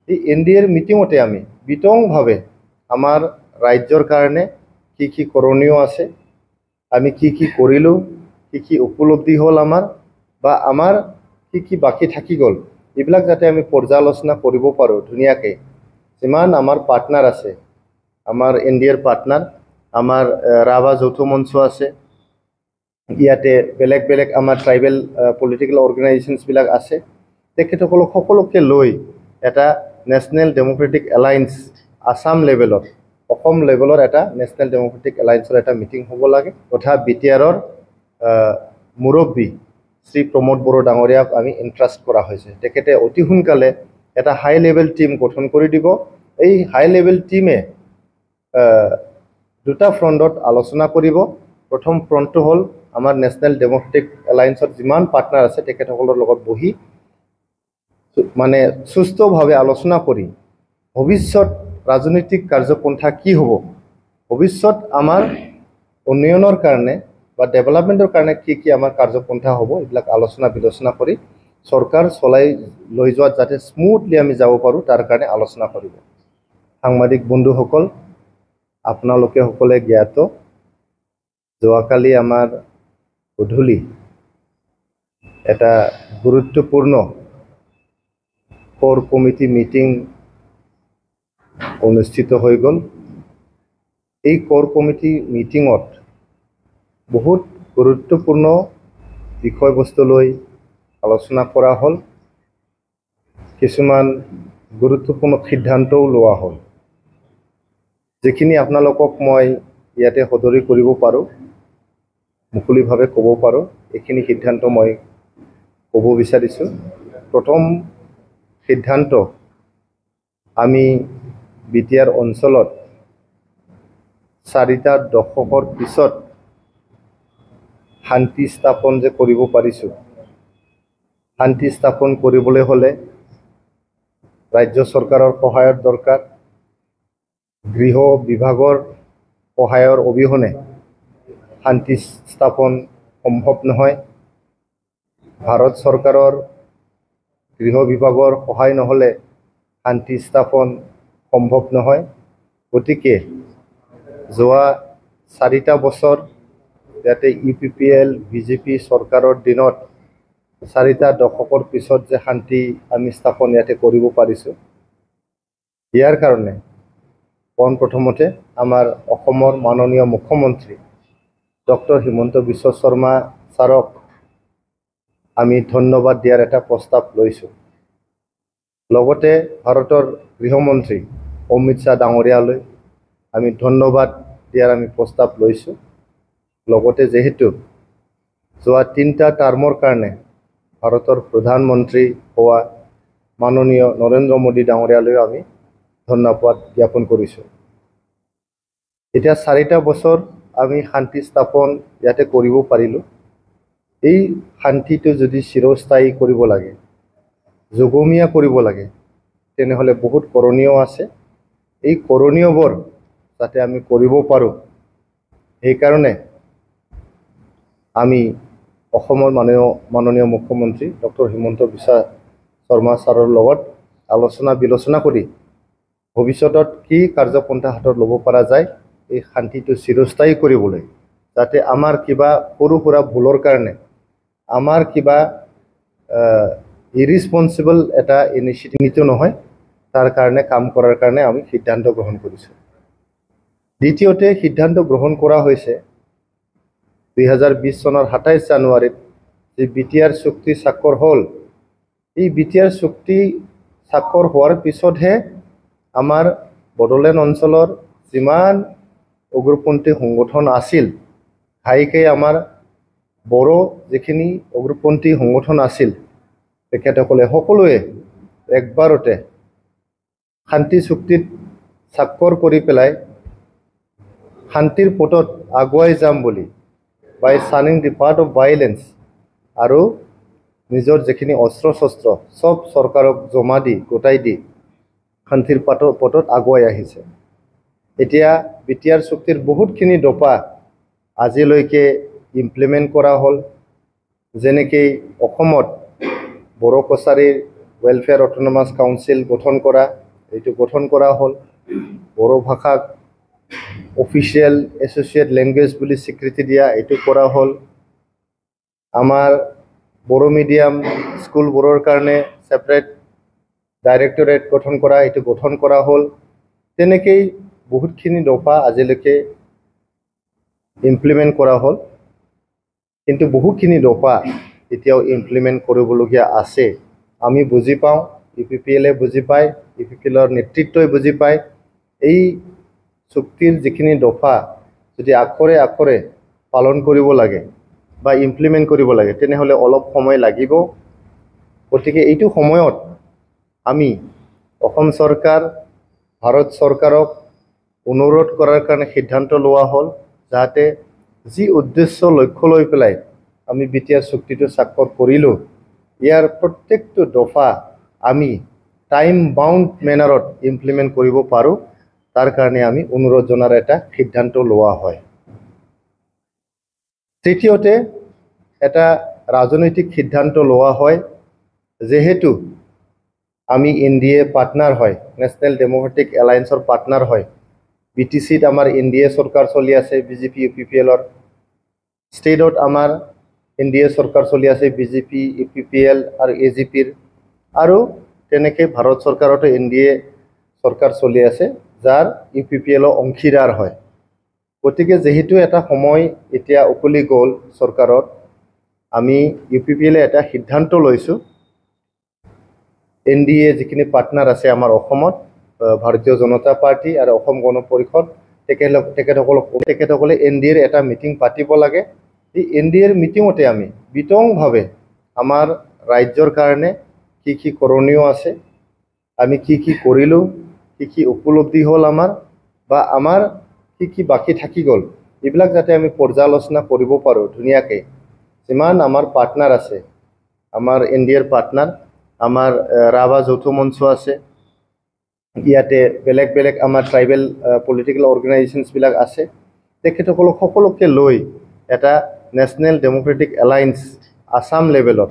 এই এনডিএৰ মিটিঙতে আমি বিতংভাৱে আমাৰ ৰাজ্যৰ কাৰণে কি কৰণীয় আছে, আমি কি কৰিলোঁ, কি উপলব্ধি হ'ল আমাৰ, বা আমাৰ কি বাকী থাকি গ'ল, এইবিলাক যাতে আমি পৰ্যালোচনা কৰিব পাৰোঁ ধুনীয়াকৈ। যিমান আমাৰ পাৰ্টনাৰ আছে, আমাৰ এনডিএৰ পাৰ্টনাৰ, আমাৰ ৰাভা যৌথ মঞ্চ আছে, ইয়াতে বেলেগ বেলেগ আমাৰ ট্ৰাইবেল পলিটিকেল অৰ্গেনাইজেশ্যনছবিলাক আছে, তেখেতসকলক সকলোকে লৈ এটা নেশ্যনেল ডেম'ক্ৰেটিক এলায়েন্স আসাম লেভেলত, অসম লেভেলৰ এটা নেশ্যনেল ডেম'ক্ৰেটিক এলায়েন্সৰ এটা মিটিং হ'ব লাগে। তথা বিটিআৰৰ মুৰব্বী শ্ৰী প্ৰমোদ বড়ো ডাঙৰীয়াক আমি ইণ্ট্ৰাষ্ট কৰা হৈছে। তেখেতে অতি সোনকালে এটা হাই লেভেল টীম গঠন কৰি দিব। এই হাই লেভেল টীমে দুটা ফ্ৰণ্টত আলোচনা কৰিব। প্ৰথম ফ্ৰণ্টটো হ'ল আমাৰ নেশ্যনেল ডেম'ক্ৰেটিক এলায়েন্সৰ যিমান পাৰ্টনাৰ আছে তেখেতসকলৰ লগত বহি মানে সুস্থভাৱে আলোচনা কৰি ভৱিষ্যত ৰাজনৈতিক কাৰ্যপন্থা কি হ'ব, ভৱিষ্যত আমাৰ উন্নয়নৰ কাৰণে বা ডেভেলপমেণ্টৰ কাৰণে কি আমাৰ কাৰ্যপন্থা হ'ব, এইবিলাক আলোচনা বিলোচনা কৰি চৰকাৰ চলাই লৈ যোৱাত যাতে স্মুথলি আমি যাব পাৰোঁ তাৰ কাৰণে আলোচনা কৰিব। সাংবাদিক বন্ধুসকল, আপোনালোকে সকলে জ্ঞাত, যোৱাকালি আমাৰ গধূলি এটা গুৰুত্বপূৰ্ণ কোৰ কমিটি মিটিং অনুষ্ঠিত হৈ গ'ল। এই কোৰ কমিটি মিটিঙত বহুত গুৰুত্বপূৰ্ণ বিষয়বস্তু লৈ আলোচনা কৰা হ'ল, কিছুমান গুৰুত্বপূৰ্ণ সিদ্ধান্তও লোৱা হ'ল, যিখিনি আপোনালোকক মই ইয়াতে সদৰি কৰিব পাৰোঁ, মুকলিভাৱে ক'ব পাৰোঁ। এইখিনি সিদ্ধান্ত মই ক'ব বিচাৰিছোঁ। প্ৰথম সিদ্ধান্ত, আমি বিটিআৰ অঞ্চলত 4টা দশকৰ পিছত শান্তি স্থাপন যে কৰিব পাৰিছোঁ, শান্তি স্থাপন কৰিবলৈ হ'লে ৰাজ্য চৰকাৰৰ সহায়ৰ দৰকাৰ। গৃহ বিভাগৰ সহায়ৰ অবিহনে শান্তি স্থাপন সম্ভৱ নহয়। ভাৰত চৰকাৰৰ গৃহ বিভাগৰ সহায় নহ'লে শান্তি স্থাপন সম্ভৱ নহয়। গতিকে যোৱা 4টা বছৰ ইয়াতে UPPL BJP চৰকাৰৰ দিনত 4টা দশকৰ পিছত যে শান্তি আমি স্থাপন ইয়াতে কৰিব পাৰিছোঁ, ইয়াৰ কাৰণে পোনপ্ৰথমতে আমাৰ অসমৰ মাননীয় মুখ্যমন্ত্ৰী ডক্টৰ হিমন্ত বিশ্ব শৰ্মা ছাৰক আমি ধন্যবাদ দিয়াৰ এটা প্ৰস্তাৱ লৈছোঁ। লগতে ভাৰতৰ গৃহমন্ত্ৰী অমিত শ্বাহ ডাঙৰীয়ালৈ আমি ধন্যবাদ দিয়াৰ আমি প্ৰস্তাৱ লৈছোঁ। লগতে যিহেতু যোৱা 3টা টাৰ্মৰ কাৰণে ভাৰতৰ প্ৰধানমন্ত্ৰী হোৱা মাননীয় নৰেন্দ্ৰ মোদী ডাঙৰীয়ালৈও আমি ধন্যবাদ জ্ঞাপন কৰিছোঁ। এতিয়া 4টা বছৰ আমি শান্তি স্থাপন ইয়াতে কৰিব পাৰিলোঁ। এই শান্তিটো যদি চিৰস্থায়ী কৰিব লাগে, যোগমীয়া কৰিব লাগে, তেনেহ'লে বহুত কৰণীয় আছে। এই কৰণীয়বোৰ যাতে আমি কৰিব পাৰোঁ, সেইকাৰণে আমি অসমৰ মাননীয় মুখ্যমন্ত্ৰী ডক্টৰ হিমন্ত বিশ্ব শৰ্মা ছাৰৰ লগত আলোচনা বিলোচনা কৰি ভৱিষ্যতত কি কাৰ্যপন্থা হাতত ল'ব পৰা যায় এই শান্তিটো চিৰস্থায়ী কৰিবলৈ, যাতে আমাৰ কিবা সৰু সুৰা ভুলৰ কাৰণে আমাৰ কিবা ইৰেছপন্সিবল এটা ইনিচিয়েটিভ নহয়, তাৰ কাৰণে কাম কৰাৰ কাৰণে আমি সিদ্ধান্ত গ্ৰহণ কৰিছোঁ। দ্বিতীয়তে সিদ্ধান্ত গ্ৰহণ কৰা হৈছে 2020 চনৰ 27 জানুৱাৰীত যি বিটিআৰ চুক্তি স্বাক্ষৰ হ'ল, এই বিটিআৰ চুক্তি স্বাক্ষৰ হোৱাৰ পিছতহে আমাৰ বড়োলেণ্ড অঞ্চলৰ যিমান উগ্ৰপন্থী সংগঠন আছিল, ঘাইকৈ আমাৰ বড়ো যিখিনি উগ্ৰপন্থী সংগঠন আছিল, তেখেতসকলে সকলোৱে একবাৰতে শান্তি চুক্তিত স্বাক্ষৰ কৰি পেলাই শান্তিৰ পথত আগুৱাই যাম বুলি, বাই চানিং দি পাৰ্ট অফ ভাইলেন্স, আৰু নিজৰ যিখিনি অস্ত্ৰ শস্ত্ৰ চব চৰকাৰক জমা দি গোটাই দি শান্তিৰ পথত আগুৱাই আহিছে। এতিয়া বিটিআৰ চুক্তিৰ বহুতখিনি দফা আজিলৈকে ইমপ্লিমেণ্ট কৰা হ'ল। যেনেকৈ অসমত বড়ো কছাৰীৰ ওয়েলফেয়ার অটোনমাস কাউন্সিল গঠন করা, এইটো গঠন করা হল। বড়ো ভাষাক অফিচিয়েল এসোসিয়েট ল্যাঙ্গুয়েজ বুলি স্বীকৃতি দিয়া এইটো করা হল। আমার বড়ো মিডিয়াম স্কুলবোৰৰ কাৰণে সেপাৰেট ডাইৰেক্টৰেট গঠন কৰা, এইটো গঠন কৰা হল। তেনেকেই বহুতখিনি দফা আজিলৈকে ইমপ্লিমেণ্ট কৰা হল, কিন্তু বহুখিনি দফা এতিয়াও ইমপ্লিমেণ্ট কৰিবলগীয়া আছে। আমি বুজি পাওঁ, UPPL বুজি পায়, UPPLৰ নেতৃত্বই বুজি পায়। এই চুক্তিৰ যিখিনি দফা যদি আখৰে আখৰে পালন কৰিব লাগে বা ইমপ্লিমেণ্ট কৰিব লাগে, তেনেহ'লে অলপ সময় লাগিব। গতিকে এইটো সময়ত আমি অসম চৰকাৰ, ভাৰত চৰকাৰক অনুৰোধ কৰাৰ কাৰণে সিদ্ধান্ত লোৱা হ'ল, যাতে যি উদ্দেশ্য লক্ষ্য লৈ পেলাই আমি BTR চুক্তিটো স্বাক্ষৰ কৰিলোঁ, ইয়াৰ প্ৰত্যেকটো দফা আমি টাইম বাউণ্ড মেনাৰত ইমপ্লিমেণ্ট কৰিব পাৰোঁ, তাৰ কাৰণে আমি অনুৰোধ জনাৰ এটা সিদ্ধান্ত লোৱা হয়। তৃতীয়তে, এটা ৰাজনৈতিক সিদ্ধান্ত লোৱা হয়, যেহেতু আমি NDA পাৰ্টনাৰ হয়, নেশ্যনেল ডেম'ক্ৰেটিক এলায়েন্সৰ পাৰ্টনাৰ হয়। BTCত আমাৰ NDA চৰকাৰ চলি আছে, BJP UPPLৰ। ষ্টেটত আমাৰ NDA চৰকাৰ চলি আছে, BJP UPPL আৰু AGPৰ। আৰু তেনেকৈ ভাৰত চৰকাৰতো NDA চৰকাৰ চলি আছে, যাৰ UPPL অংশীদাৰ হয়। গতিকে যেহেতু এটা সময় এতিয়া উকলি গ'ল চৰকাৰত, আমি UPPL এটা সিদ্ধান্ত লৈছোঁ, NDA যিখিনি পাৰ্টনাৰ আছে আমাৰ অসমত, ভাৰতীয় জনতা পাৰ্টি আৰু অসম গণ পৰিষদ, তেখেতসকলে NDAৰ এটা মিটিং পাতিব লাগে। এই NDAৰ মিটিঙতে আমি বিতংভাৱে আমাৰ ৰাজ্যৰ কাৰণে কি কৰণীয় আছে, আমি কি কৰিলোঁ, কি উপলব্ধি হ'ল আমাৰ, বা আমাৰ কি বাকী থাকি গ'ল, এইবিলাক যাতে আমি পৰ্যালোচনা কৰিব পাৰোঁ ধুনীয়াকৈ। যিমান আমাৰ পাৰ্টনাৰ আছে, আমাৰ NDAৰ পাৰ্টনাৰ, আমাৰ ৰাভা যৌথ মঞ্চ আছে, ইয়াতে বেলেগ বেলেগ আমাৰ ট্ৰাইবেল পলিটিকেল অৰ্গেনাইজেশ্যনছবিলাক আছে, তেখেতসকলক সকলোকে লৈ এটা নেশ্যনেল ডেম'ক্ৰেটিক এলায়েন্স আসাম লেভেলত,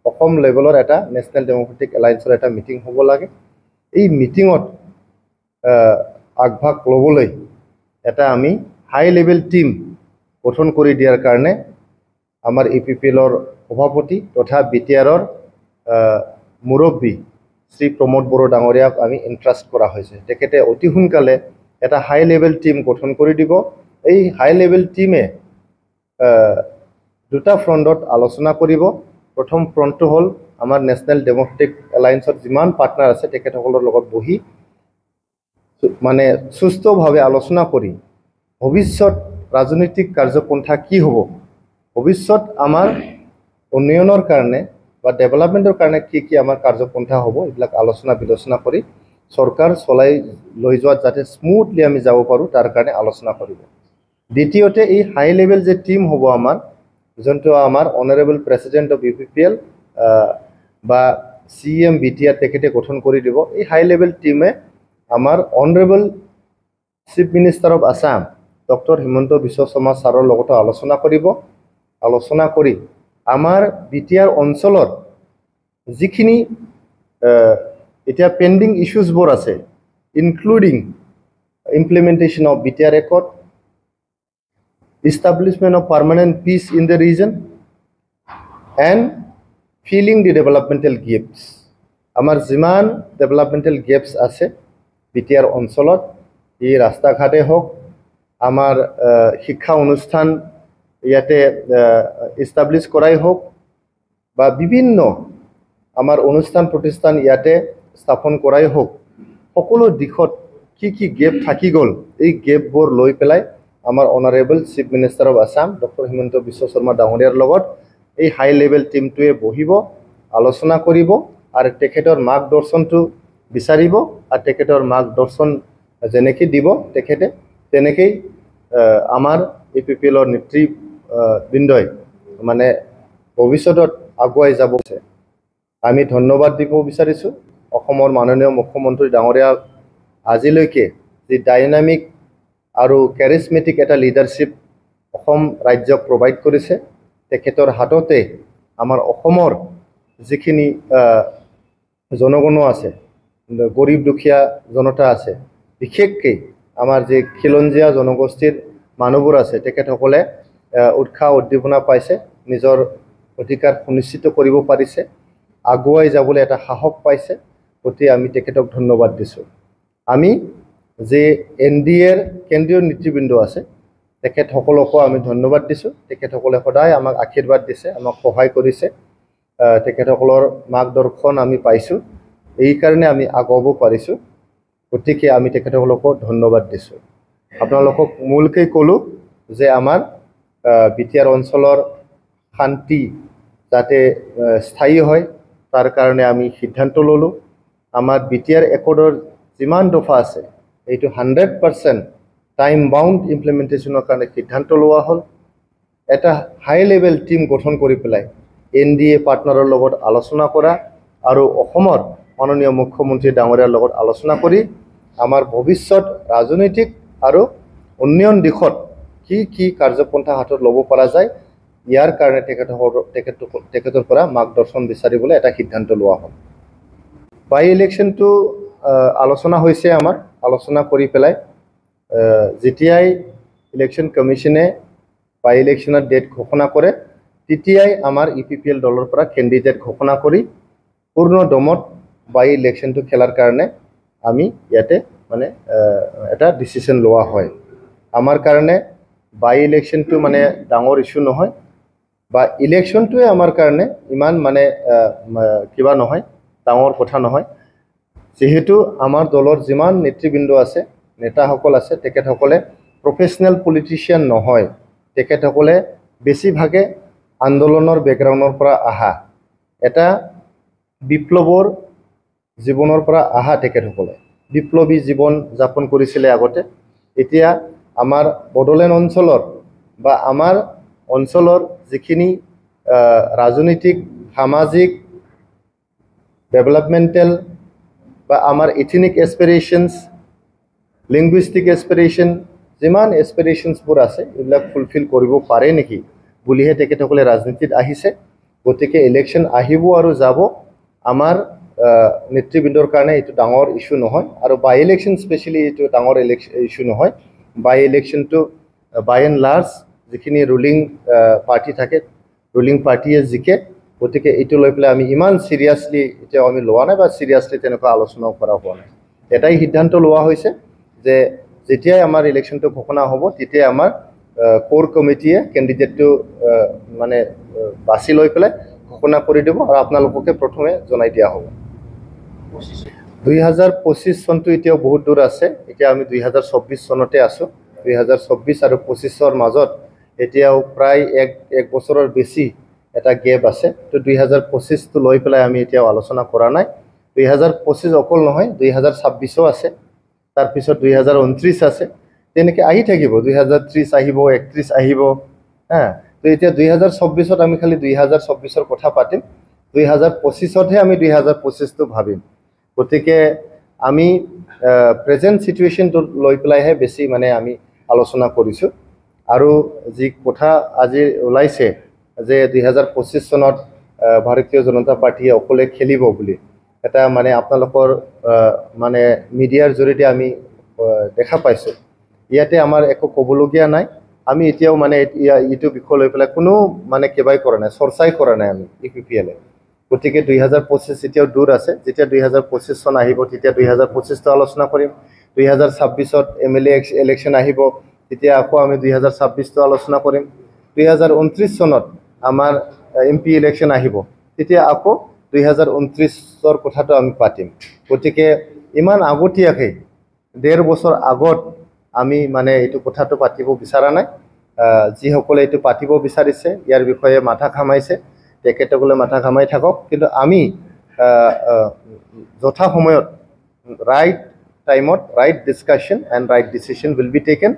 অসম লেভেলৰ এটা নেশ্যনেল ডেম'ক্ৰেটিক এলায়েন্সৰ এটা মিটিং হ'ব লাগে। এই মিটিঙত আগভাগ ল'বলৈ এটা আমি হাই লেভেল টিম গঠন কৰি দিয়াৰ কাৰণে আমাৰ UPPLৰ সভাপতি তথা BTRৰ মুৰব্বী শ্ৰী প্ৰমোদ বড়ো ডাঙৰীয়াক আমি ইণ্ট্ৰাষ্ট কৰা হৈছে। তেখেতে অতি সোনকালে এটা হাই লেভেল টিম গঠন কৰি দিব। এই হাই লেভেল টিমে দুটা ফ্ৰণ্টত আলোচনা কৰিব। প্ৰথম ফ্ৰণ্টটো হ'ল আমাৰ নেশ্যনেল ডেম'ক্ৰেটিক এলায়েন্সৰ যিমান পাৰ্টনাৰ আছে তেখেতসকলৰ লগত বহি মানে সুস্থভাৱে আলোচনা কৰি ভৱিষ্যত ৰাজনৈতিক কাৰ্যপন্থা কি হ'ব, ভৱিষ্যত আমাৰ উন্নয়নৰ কাৰণে বা ডেভেলপমেণ্টৰ কাৰণে কি আমাৰ কাৰ্যপন্থা হ'ব, এইবিলাক আলোচনা বিলোচনা কৰি চৰকাৰ চলাই লৈ যোৱাত যাতে স্মুথলি আমি যাব পাৰোঁ, তাৰ কাৰণে আলোচনা কৰিব। দ্বিতীয়তে, এই হাই লেভেল যে টিম হ'ব আমাৰ, যোনটো আমাৰ অনাৰেবল প্ৰেচিডেণ্ট অফ UPPL বা CM BTR তেখেতে গঠন কৰি দিব। এই হাই লেভেল টিমে আমাৰ honourable chief minister of Assam doctor Himanta Biswa Sarma ছাৰৰ লগতো আলোচনা কৰিব। আলোচনা কৰি আমাৰ BTR অঞ্চলৰ যিখিনি এতিয়া পেণ্ডিং ইছ্যুজবোৰ আছে, including implementation of BTR Accord, establishment of permanent peace in the region, and filling the developmental gaps. আমাৰ যিমান ডেভেলপমেণ্টেল গেপছ আছে BTR অঞ্চলত, এই ৰাস্তা ঘাটে হওক, আমাৰ শিক্ষা অনুষ্ঠান ইয়াতে ইষ্টাব্লিছ কৰাই হওক, বা বিভিন্ন আমাৰ অনুষ্ঠান প্ৰতিষ্ঠান ইয়াতে স্থাপন কৰাই হওক, সকলো দিশত কি গেপ থাকি গ'ল, এই গেপবোৰ লৈ পেলাই আমাৰ honourable chief minister of Assam doctor Himanta Biswa Sarma ডাঙৰীয়াৰ লগত এই হাই লেভেল টিমটোৱে বহিব, আলোচনা কৰিব, আৰু তেখেতৰ মাৰ্গদৰ্শনটো বিচাৰিব। আৰু তেখেতৰ মাৰ্গদৰ্শন যেনেকৈ দিব তেখেতে, তেনেকেই আমাৰ UPPLৰ নেতৃবৃন্দই মানে ভৱিষ্যতত আগুৱাই যাব। আমি ধন্যবাদ দিব বিচাৰিছোঁ অসমৰ মাননীয় মুখ্যমন্ত্ৰী ডাঙৰীয়াক, আজিলৈকে যি ডাইনামিক আৰু কেৰিজমেটিক এটা লিডাৰশ্বিপ অসম ৰাজ্যক প্ৰভাইড কৰিছে। তেখেতৰ হাততে আমাৰ অসমৰ যিখিনি জনগণো আছে, গৰীব দুখীয়া জনতা আছে, বিশেষকৈ আমাৰ যে খিলঞ্জীয়া জনগোষ্ঠীৰ মানুহবোৰ আছে, তেখেতসকলে উৎসাহ উদ্দীপনা পাইছে, নিজৰ অধিকাৰ সুনিশ্চিত কৰিব পাৰিছে, আগুৱাই যাবলৈ এটা সাহস পাইছে। গতিকে আমি তেখেতক ধন্যবাদ দিছোঁ। আমি যে NDAৰ কেন্দ্ৰীয় নেতৃবৃন্দ আছে, তেখেতসকলকো আমি ধন্যবাদ দিছোঁ। তেখেতসকলে সদায় আমাক আশীৰ্বাদ দিছে, আমাক সহায় কৰিছে, তেখেতসকলৰ মাৰ্গদৰ্শন আমি পাইছোঁ, এইকাৰণে আমি আগুৱাব পাৰিছোঁ। গতিকে আমি তেখেতসকলকো ধন্যবাদ দিছোঁ। আপোনালোকক মূলকৈ ক'লোঁ যে আমাৰ বিটিআৰ অঞ্চলৰ শান্তি যাতে স্থায়ী হয়, তাৰ কাৰণে আমি সিদ্ধান্ত ল'লোঁ। আমাৰ বিটিআৰ একৰ্ডৰ যিমান দফা আছে, এইটো 100% টাইম বাউণ্ড ইমপ্লিমেণ্টেশ্যনৰ কাৰণে সিদ্ধান্ত লোৱা হ'ল। এটা হাই লেভেল টিম গঠন কৰি পেলাই NDA পাৰ্টনাৰৰ লগত আলোচনা কৰা আৰু অসমৰ মাননীয় মুখ্যমন্ত্ৰী ডাঙৰীয়াৰ লগত আলোচনা কৰি আমাৰ ভৱিষ্যত ৰাজনৈতিক আৰু উন্নয়ন দিশত কি কাৰ্যপন্থা হাতত ল'ব পৰা যায়, ইয়াৰ কাৰণে তেখেতৰ পৰা মাৰ্গদৰ্শন বিচাৰিবলৈ এটা সিদ্ধান্ত লোৱা হ'ল। বাই ইলেকশ্যনটো আলোচনা হৈছে আমাৰ, আলোচনা কৰি পেলাই যেতিয়াই ইলেকশ্যন কমিশ্যনে বাই ইলেকশ্যনৰ ডেট ঘোষণা কৰে, তেতিয়াই আমাৰ EPPL দলৰ পৰা কেণ্ডিডেট ঘোষণা কৰি পূৰ্ণ দমত বাই ইলেকশ্যনটো খেলাৰ কাৰণে আমি ইয়াতে মানে এটা ডিচিশ্যন লোৱা হয়। আমাৰ কাৰণে বাই ইলেকশ্যনটো মানে ডাঙৰ ইছ্যু নহয়, বা ইলেকশ্যনটোৱে আমাৰ কাৰণে ইমান মানে কিবা নহয়, ডাঙৰ কথা নহয়। যিহেতু আমাৰ দলৰ যিমান নেতৃবৃন্দ আছে, নেতাসকল আছে, তেখেতসকলে প্ৰফেচনেল পলিটিচিয়ান নহয়, তেখেতসকলে বেছিভাগে আন্দোলনৰ বেকগ্ৰাউণ্ডৰ পৰা আহা, এটা বিপ্লৱৰ জীৱনৰ পৰা আহা। তেখেতসকলে বিপ্লৱী জীৱন যাপন কৰিছিলে আগতে। এতিয়া আমাৰ বড়োলেণ্ড অঞ্চলৰ বা আমাৰ অঞ্চলৰ যিখিনি ৰাজনৈতিক, সামাজিক, ডেভেলপমেণ্টেল বা আমাৰ ইথনিক এছপিৰেশ্যনছ, লিংগুইষ্টিক এছপিৰেশ্যন, যিমান এছপিৰেশ্যনছবোৰ আছে, এইবিলাক ফুলফিল কৰিব পাৰে নেকি বুলিহে তেখেতসকলে ৰাজনীতিত আহিছে। গতিকে ইলেকশ্যন আহিব আৰু যাব, আমাৰ নেতৃবৃন্দৰ কাৰণে এইটো ডাঙৰ ইছ্যু নহয়, আৰু বাই ইলেকশ্যন স্পেচিয়েলি এইটো ডাঙৰ ইছ্যু নহয়। বাই ইলেকশ্যনটো বাই এণ্ড লাৰ্জ যিখিনি ৰুলিং পাৰ্টি থাকে, ৰুলিং পাৰ্টিয়ে জিকে। গতিকে এইটো লৈ পেলাই আমি ইমান চিৰিয়াছলি এতিয়াও আমি লোৱা নাই, বা চিৰিয়াছলি তেনেকুৱা আলোচনাও কৰা হোৱা নাই। এটাই সিদ্ধান্ত লোৱা হৈছে যে যেতিয়াই আমাৰ ইলেকশ্যনটো ঘোষণা হ'ব, তেতিয়াই আমাৰ কোৰ কমিটিয়ে কেণ্ডিডেটটো মানে বাছি লৈ পেলাই ঘোষণা কৰি দিব, আৰু আপোনালোককে প্ৰথমে জনাই দিয়া হ'ব। 2025 চনটো এতিয়াও বহুত দূৰ আছে। এতিয়া আমি 2024 চনতে আছোঁ। 2024 আৰু 25ৰ মাজত এতিয়াও প্ৰায় এক বছৰৰ বেছি এটা গেপ আছে। তো 2025টো লৈ পেলাই আমি এতিয়াও আলোচনা কৰা নাই। 2025 অকল নহয়, 2026ও আছে, তাৰপিছত 2029 আছে, তেনেকৈ আহি থাকিব। 2030 আহিব, 31 আহিব। তো এতিয়া 2024ত আমি খালি 2024ৰ কথা পাতিম, 2025তহে আমি 2025টো ভাবিম। গতিকে আমি প্ৰেজেণ্ট চিটুৱেশ্যনটো লৈ পেলাইহে বেছি মানে আমি আলোচনা কৰিছোঁ। আৰু যি কথা আজি ওলাইছে যে 2025 চনত ভাৰতীয় জনতা পাৰ্টীয়ে অকলে খেলিব বুলি, এটা মানে আপোনালোকৰ মানে মিডিয়াৰ জৰিয়তে আমি দেখা পাইছোঁ। ইয়াতে আমাৰ একো ক'বলগীয়া নাই। আমি এতিয়াও মানে এইটো বিষয় লৈ পেলাই কোনো মানে কিবাই কৰা নাই, চৰ্চাই কৰা নাই আমি EPPL-এ। গতিকে 2025 এতিয়াও দূৰ আছে। যেতিয়া 2025 চন আহিব, তেতিয়া 2025টো আলোচনা কৰিম। 2026ত MLA ইলেকশ্যন আহিব, তেতিয়া আকৌ আমি 2026টো আলোচনা কৰিম। 2029 চনত আমাৰ MP ইলেকশ্যন আহিব, তেতিয়া আকৌ 2029ৰ কথাটো আমি পাতিম। গতিকে ইমান আগতীয়াকৈ 1.5 বছৰ আগত আমি মানে এইটো কথাটো পাতিব বিচৰা নাই। যিসকলে এইটো পাতিব বিচাৰিছে, ইয়াৰ বিষয়ে মাথা ঘামাইছে, তেখেতসকলে মাথা ঘামাই থাকক। কিন্তু আমি যথা সময়ত ৰাইট টাইমত right discussion and right decision will be taken.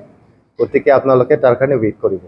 গতিকে আপোনালোকে তাৰ কাৰণে ৱেইট কৰিব।